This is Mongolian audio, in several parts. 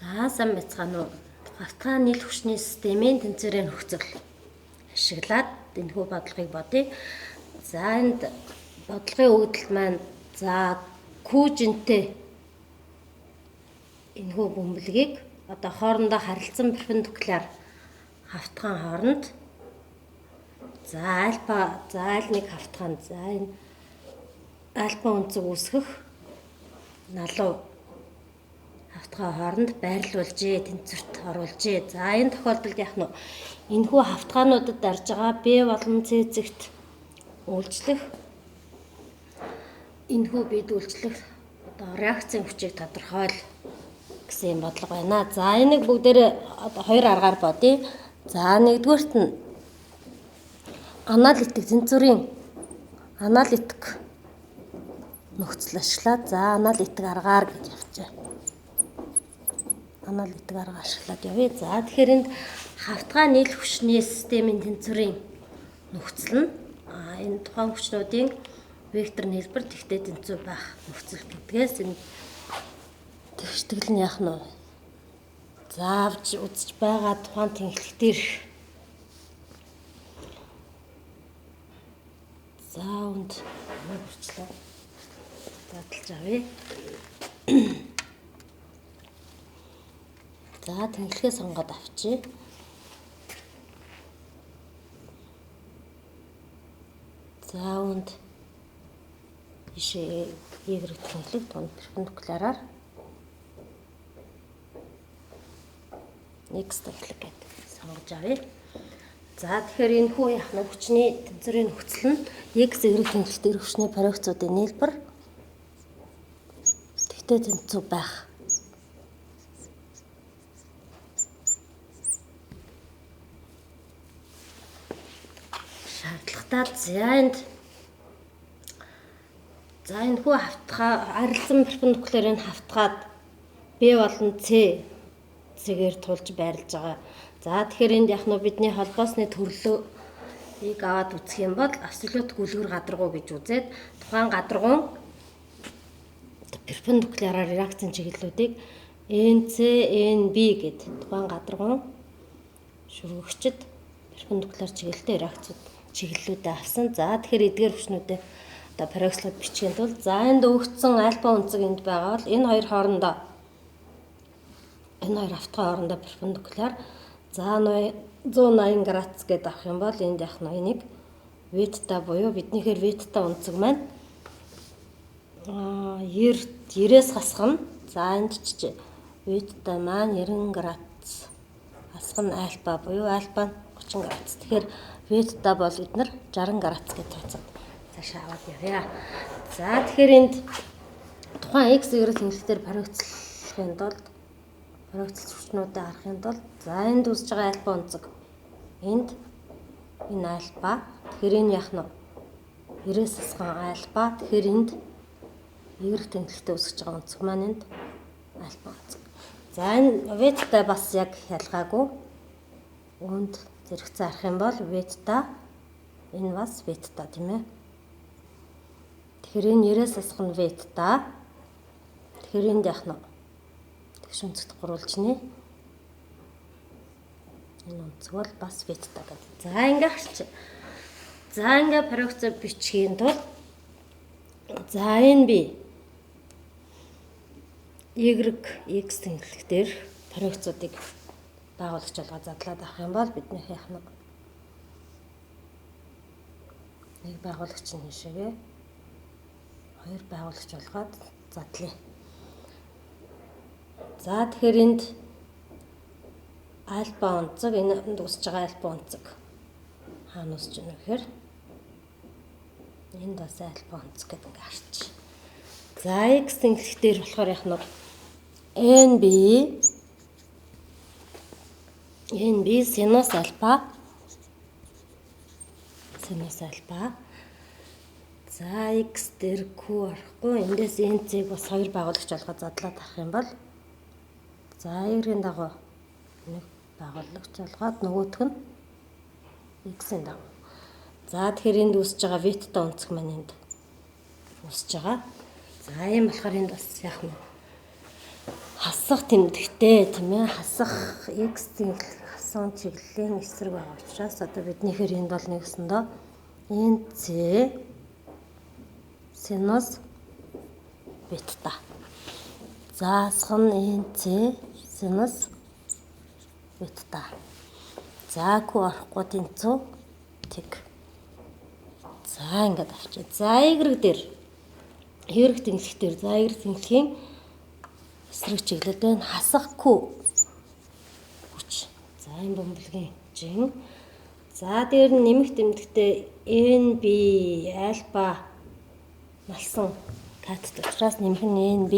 За сайн байцгаана уу. Хавтгай нийл хүчний системийн тэнцвэрийн нөхцөл ашиглаад энэхүү бодлогыг бодъё. За энд бодлогын өгдөл маань за Q-жинтэй энэхүү бөмбөлгийг одоо хоорондоо харилцсан перпендикуляр хавтгайн хооронд за альфа за аль нэг хавтгайн за энэ альфа өнцөг үүсгэх налуу хавтгай хооронд байрлуулжээ, тэнцвэрт оруулжээ. За энэ тохиолдолд яах нь энэхүү хавтгаануудад дарж байгаа B болон C зэгт үйлчлэх энэхүү бид үйлчлэх одоо реакцийн хүчийг тодорхойл гэсэн бодлого байна. За энийг бүгдээрээ одоо хоёр аргаар бодъё. За нэгдүгээрт нь аналитик тэнцвэрийн аналитик нөхцөл ашиглаад за аналитик аргаар гэж явчихъя. Аналитик арга ашиглаад явъя. За тэгэхээр энд хавтгай нийл хүчний системийн тэнцвэрийн нөхцөл нь энэ тухайн хүчнүүдийн вектор нийлбэр тэгтээ тэнцвэр байх нөхцөл гэдгээс энэ тэгштгэл нь яах нь заавж үзэж байгаа тухайн тэнхлэг дээр за үнд хурцлаа задлж авъя. За тэнхлэгээ сонгоод авчи. За үнд ишээ Y тэнхлэг тунд перпендикуляраар X тэнхлэг гэдэг сонгож авъя. За тэгэхээр энэ хүү яах нь хүчний тэнцвэрийн нөхцөл нь X Y тэнхлэгт ирэх хүчний параметруудын нийлбэр тэгтээ тэнцүү байх. Шаардлагатай за энэ хүү хавтгай арилсан перпендикуларын хавтгаад B болон C зэгээр тулж байрлаж байгаа. За тэгэхээр энд яг нь бидний холбоосны төрлөөийг аваад үзэх юм бол абсолют гүлгэр гадаргуу гэж үзээд тухайн гадаргуун перпендикуляраар реакцийн чиглэлүүдийг NC, NB гэд тухайн гадаргуун шүргэгчд перпендикуляр чиглэлтэй реакцууд чиглэлүүдээ авсан. За тэгэхээр эдгээр хүчнүүдээ одоо паракслаад бичгийн тулд за энд өгөгдсөн альфа өнцөг энд байгаа бол энэ хоёр хоорондоо энэ хоёр хавтгай хоорондоо перпендикуляр за 180 градус гэдээ авах юм бол энд яах нь энийг вета буюу биднийхээр вета өнцөг маань 90-ээс хасах нь за энд ч вета маань 90 градус хасах нь альфа буюу альфа 30 градус. Тэгэхээр вета бол бид нар 60 градус гэж тооцоод цаашаа аваад явъя. За тэгэхээр энд тухайн X Y тэнхлэгтэр парагцлахын тулд парагцлах хүчнүүдээ харахын тулд за энд үсэж байгаа альфа өнцөг энд энэ альфа тэгэхээр энэ яах нь 90-ээс хасган альфа тэгэхээр энд Y тэнхлэгтээ үсэж байгаа өнцөг маань энд альфа өнцөг. За энэ вета бас яг ялгаагүй үүнд зэрэгцээ харах юм бол вета энэ бас вета тийм ээ. Тэгэхээр энэ 90-ээс хасах нь вета. Тэгэхээр энд яах нь тэгш өнцөгт гурвалж нэ. Энэ өнцөг бол бас вета гэдэг. За ингээ харч. За ингээ парагцаа бичгийн тулд за энэ би Y X тэнхлэгтэр парагцуудыг байгуулагч болгоод задлаад авах юм бол бидний яах нь нэг байгуулагч нь шигээ хоёр байгуулагч болгоод задлаа. За тэгэхээр энд альфа өнцөг энд үсэж байгаа альфа өнцөг хаана үсэж байна вэ гэхээр энд бас альфа өнцөг гэдэг ингээ харч. За X тэнхлэгтэр болохоор яах нь NB синус альфа за X дээр Q арахгүй эндээс NC-г бас хоёр байгуулагч болгоод задлаад авах юм бол за Y-ийн дагуу нэг байгуулагч болгоод нөгөөх нь X-ийн дагуу. За тэгэхээр энд үсэж байгаа вета өнцөг маань энд үсэж байгаа. За ийм болохоор энд бас яах нь хасах тэмдэгтэй тийм ээ, хасах x-ийн хасан чиглэлийн эсрэг байгаа учраас одоо биднийхээр энд бол нэгсэндөө nc синус бета. Заасах нь nc синус бета. За q орохгүй тэнцүү тэг. За ингээд авчаа. За y дээр y тэнцэх дээр за y тэнцхийн эсрэг чиглэлд байна. Хасах q хүч. За энэ бөмбөлгийн жин. За дээр нь нэмэх тэмдэгтээ nb альфа малсан катет учраас нэмэх нь nb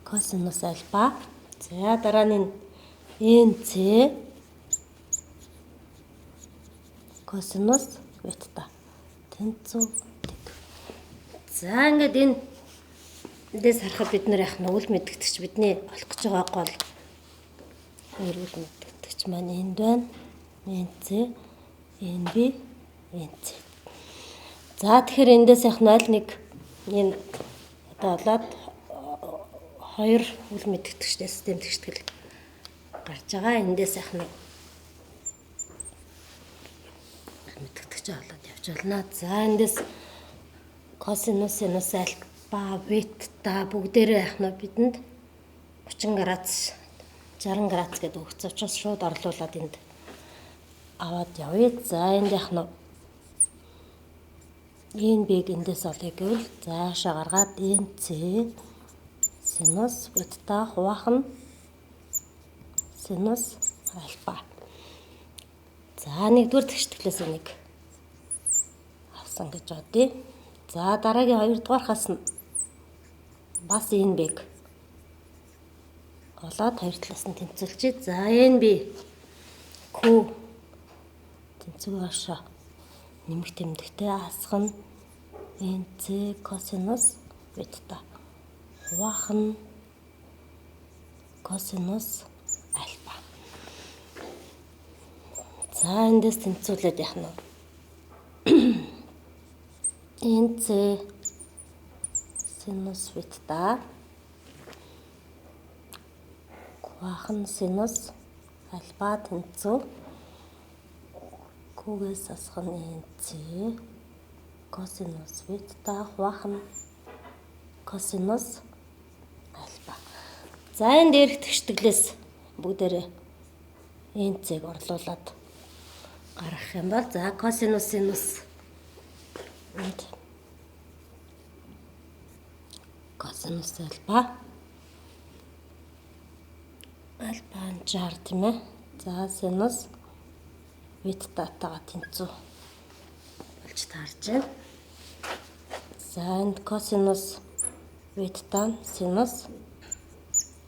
косинус альфа. За дараа нь nc косинус бета. Тэнцүү тэг. За ингээд эндээс харахад бид нэр яах нь үл мэдгэгч бидний олох гэж байгаа гол үл мэдгэгч маань энд байна. nc nb nc. За тэгэхээр эндээс яах нь аль нэг энэ одоо болоод хоёр үл мэдгэгчтэй систем тэгтгэл гарч байгаа. Эндээс яах нь мэдгэгч болоод явж байна. За эндээс косинус синус альфа бета бүгдээрээ яах нь бидэнд 30 градус 60 градус гэдэг өгсөн учраас шууд орлуулад энд аваад явъя. За энд яах нь энэ бэг эндээс олъё гэвэл заашаа гаргаад nc синус бета хуваах нь синус альфа. За нэгдүгээр тэгштэглээс нэг авсан гэж бодъё. За дараагийн хоёрдугаархаас нь бас энэ бэг олоод хоёр талаас нь тэнцүүлчихье. За nb q тэнцүү хашаа нэмэх тэмдэгтээ хасах нь nc косинус бета. Хуваах нь косинус альфа. За эндээс тэнцүүлээд яах нь nc синус бета хуваах нь синус альфа тэнцүү q-гээс асах нь nc косинус бета хуваах нь косинус альфа. За энэ дээрх тэгштэглээс бүгдээрээ nc-г орлуулад гаргах юм бол за косинус синус энд косинус альфа 60 тийм ээ. За синус бетатайгаа тэнцүү болж таарж байна. За энд косинус бета синус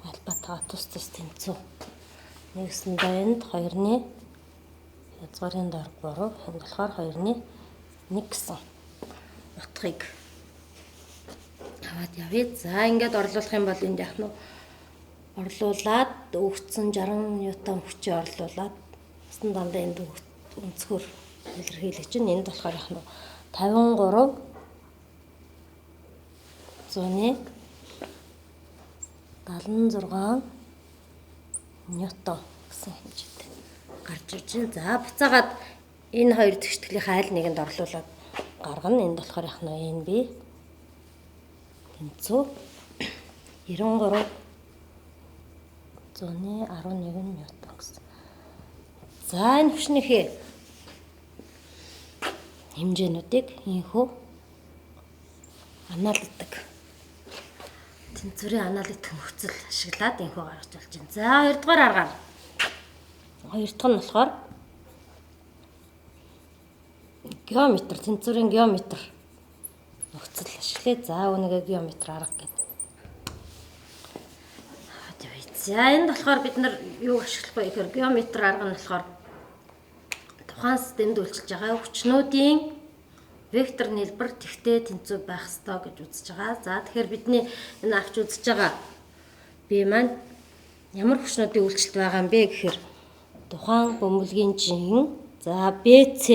альфатайгаа тус тэнцүү. Нэгсэндээ энд 2-ны язгарын дор 3 энд болохоор 2-ны 1 гэсэн утгыг аваад явъя. За ингээд орлуулах юм бол энд яах нь орлуулад өгцөн 60 ньютон хүчийг орлуулад бусдын дандаа энд өнцгөр илэрхийлэх чинь энд болохоор яах нь 53 100-ны 76 ньютон гэсэн хэмжээтэй гарч ирж байна. За буцаагаад энэ хоёр тэгштгэлийн айл нэгэнд орлуулад гаргана. Энд болохоор яах нь nb тэнцүү 93 100-ны 11 ньютон гэсэн. За энэ хүчнийхээ хэмжээнүүдийг инхүү аналитик тэнцвэрийн аналитик нөхцөл ашиглаад инхүү гаргаж болж байна. За хоёрдугаар аргаар хоёр дахь нь болохоор геометр тэнцвэрийн геометр нөхцөл ашиглая. За үүнийгээ геометр арга гэдэг. За энд болохоор бид нар юу ашиглах вэ гэхээр геометр арга нь болохоор тухайн системд үйлчилж байгаа хүчнүүдийн вектор нийлбэр тэгтээ тэнцүү байх ёстой гэж үзэж байгаа. За тэгэхээр бидний энэ авч үзэж байгаа бие маань ямар хүчнүүдийн үйлчлэлт байгаа юм бэ гэхээр тухайн бөмбөлгийн жин за BC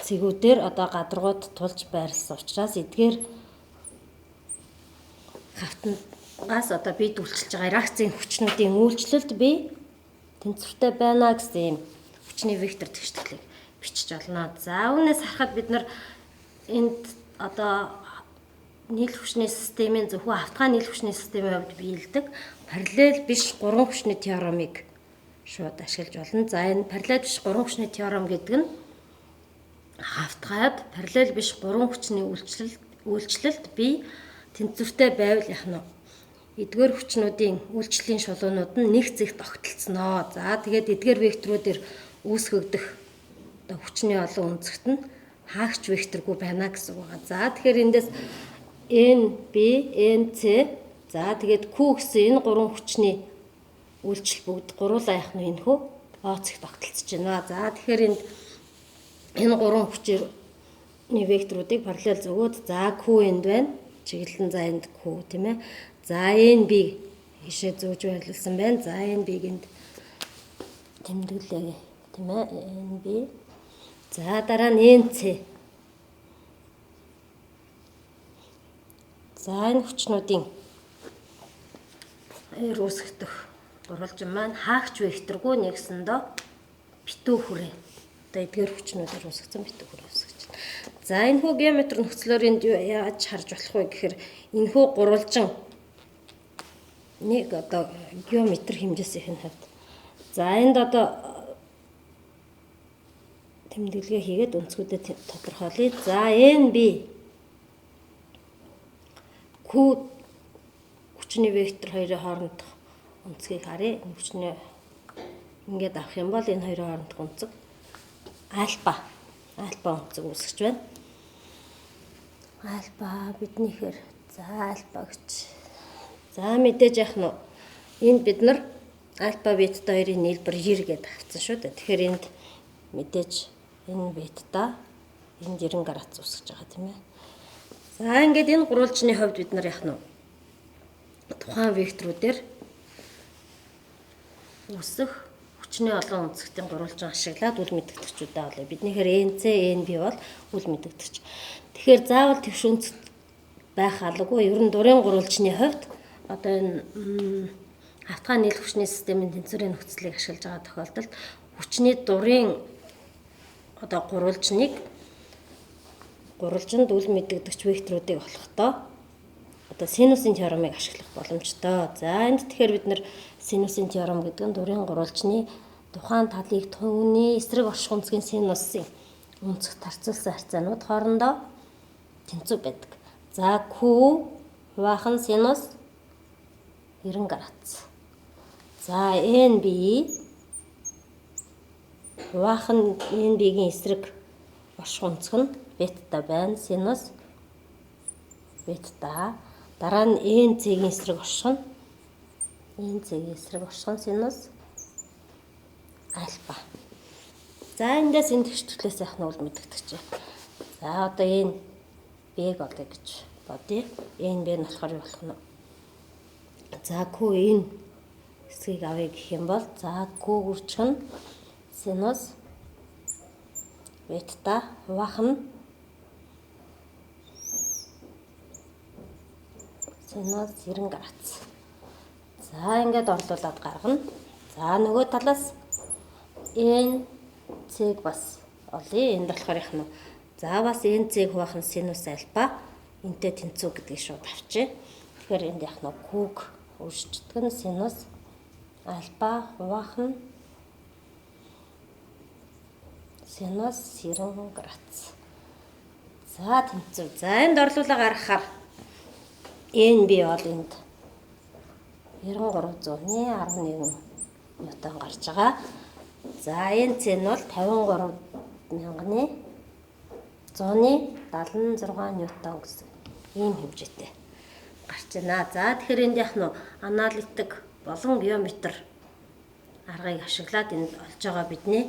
цэгүүдээр одоо гадаргууд тулж байрласан учраас эдгээр хавтангаас одоо бид үйлчилж байгаа реакцийн хүчнүүдийн үйлчлэлд би тэнцвэртэй байна гэсэн юм хүчний вектор тэгштэглийг бичиж олно. За үүнээс харахад бид нар энд одоо нийлэх хүчний системийн зөвхөн автгаан нийлэх хүчний системийн хувьд биелдэг параллел биш гурван хүчний теоремыг шууд ашиглаж болно. За энэ параллел биш гурван хүчний теорем гэдэг нь автгаад параллел биш гурван хүчний үйлчлэлд би тэнцвэртэй байвал яах нь эдгээр хүчнүүдийн үйлчлэлийн шулуунууд нь нэг зэгт огтлцсноо. За тэгээд эдгээр векторуудаар үүсгэгдэх одоо хүчний олон өнцөгт нь хаагч векторгүй байна гэсэн үг байгаа. За тэгэхээр эндээс NB, NC за тэгээд Q гэсэн энэ гурван хүчний үйлчлэл бүгд гуруулаа яах нь энэ хөө О-цэгт огтлцож байна. За тэгэхээр энэ гурван хүчний векторуудыг параллел зөгөөд за Q энд байна. Чиглэлэн за энд Q тийм ээ. За NB ийшээ зөөж байрлуулсан байна. За NB-г энд тэмдэглэе тийм ээ. NB. За дараа нь NC. За энэ хүчнүүдийн үүсгэх гурвалжин маань хаагч векторгүй нэгсэндөө битүү хүрээ. Одоо эдгээр хүчнүүдээр үүсгэсэн битүү хүрээ үүсгэж байна. За энэ хүү геометр нөхцлөөр энд яаж харж болох вэ гэхээр энэ хүү гурвалжин нэг одоо геометр хэмжээсийн хувьд. За энд одоо тэмдэглэгээ хийгээд өнцгүүдэд тодорхойлъё. За NB Q хүчний вектор хоёрын хоорондох өнцгийг харъя. Энэ хүчний ингээд авах юм бол энэ хоёрын хоорондох өнцөг альфа өнцөг үүсгэж байна. Альфа биднийхэр за альфа гэж. За мэдээж яах нь энд бид нар альфа бета хоёрын нийлбэр 90 гэдээ авсан шүү дээ. Тэгэхээр энд мэдээж энэ бета энэ 90 градус үүсгэж байгаа тийм ээ. За ингээд энэ гурвалжны хувьд бид нар яах нь тухайн векторуудаар үүсэх хүчний олон өнцгтийн гурвалжин ашиглаад үл мэдэгдэхчүүдээ олъё. Биднийхэр NC, NB бол үл мэдэгдэгч. Тэгэхээр заавал твш өнцөг байх алгүй. Ер нь дурын гурвалжны хувьд одоо энэ автгаан нийлэх хүчний системийн тэнцвэрийн нөхцөлийг ашиглаж байгаа тохиолдолд хүчний дурын одоо гурвалжинд үл мэдэгдэгч векторуудыг олохдоо одоо синусын теоремыг ашиглах боломжтой. За энд тэгэхээр бид нэр синусын теорем гэдэг нь дурын гурвалжны тухайн талыг түүний эсрэг орших өнцгийн синусын өнцөгт харьцуулсан харьцаанууд хоорондоо тэнцүү байдаг. За Q хувахан синус 90 градус. За NB хувахан NB-гийн эсрэг орших өнцөг нь бета байна. Синус бета. Дараа нь NC-гийн эсрэг орших нь синус альфа. За эндээс энэ тэгштэглээс яах нь үл мэдэгдэж байна. За одоо энэ Б-г олё гэж бодъё. Энэ Б нь болохоор юу болох нь? За Q энэ хэсгийг авъя гэх юм бол за Q гүрчих нь синус бета хуваах нь синус 90 градус. За ингээд орлуулад гаргана. За нөгөө талаас энэ цэг бас олъё. Энд болохоор яах нь? За бас энэ цэг хуваах нь синус альфа энтэй тэнцүү гэдгийг шууд авчээ. Тэгэхээр энд яах нь? Q-г өөрчилдөг нь синус альфа хуваах нь синус 90 градус. За тэнцүү. За энд орлуулаа гаргахаар NB бол энд 9311 ньютон гарч байгаа. За энэ цэн бол 53,176 ньютон гэсэн ийм хэмжээтэй гарч байна. За тэгэхээр энд яах нь аналитик болон геометр аргыг ашиглаад энд олж байгаа бидний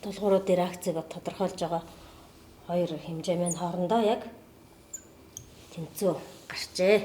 тулгууруудын реакцийг тодорхойлж байгаа хоёр хэмжээ маань хоорондоо яг тэнцүү гарчээ.